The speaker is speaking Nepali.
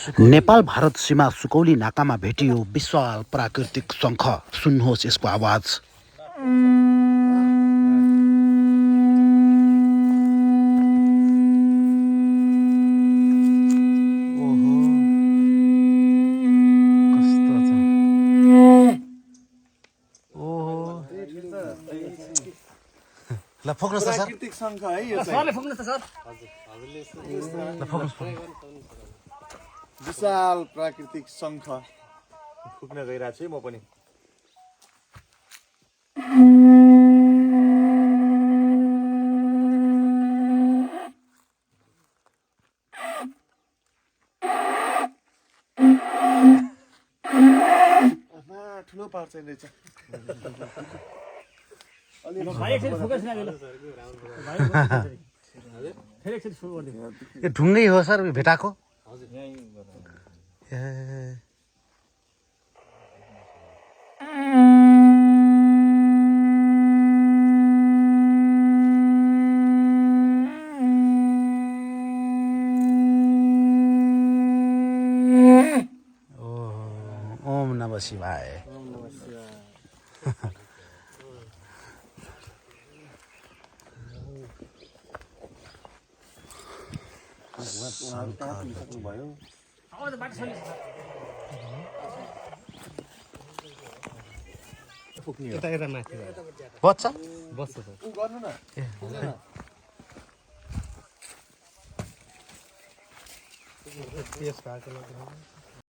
नेपाल भारत सीमा सुकौली नाकामा भेटियो विशाल प्राकृतिक शंख। सुन्नुहोस् यसको आवाज। ल फोक्नुहोस् त सर। प्राकृतिक शंख है यो चाहिँ। सरले फोक्नुहोस् त सर। ल फोक्नुहोस्। विशाल प्राकृतिक शंख फुक्न गइरहेको छु म पनि। ठुलो पार्छ रहेछ। भाइ एकचोटि फोकस राख्नु ल। भाइ फेरि एकचोटि सुरु गरिदिनु। यो ढुङ्गै हो सर भेटाको? हजुर यही गर्नु। ओम नमः शिवाय। ओम नमः शिवाय। उहाँहरु कहाँ पुगिसक्नु भयो? अब त बाटो छोड्नु फुक्ने हो। यता माथि बच्चा बस्छ त। उ गर्नु न। त्यस भएको